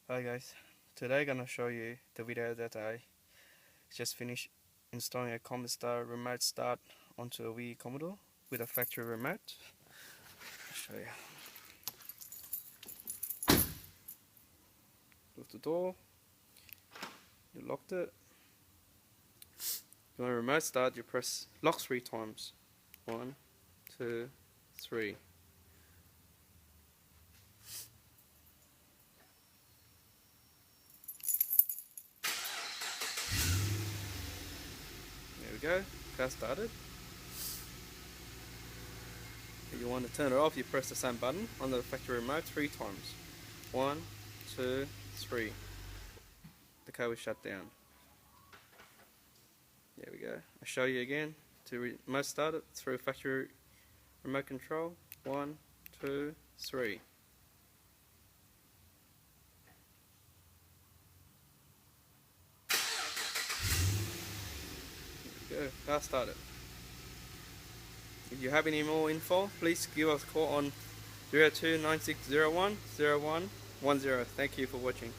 Hi guys, today I'm gonna show you the video that I just finished installing a Compustar remote start onto a VE Commodore with a factory remote. I'll show you. With the door, you locked it. You want a remote start, you press lock 3 times. 1, 2, 3. There we go, car started. If you want to turn it off, you press the same button on the factory remote 3 times. 1, 2, 3. The car will shut down. There we go. I'll show you again. To remote start it through factory remote control. 1, 2, 3. There we go. Car started. If you have any more info, please give us a call on 0296010110. Thank you for watching.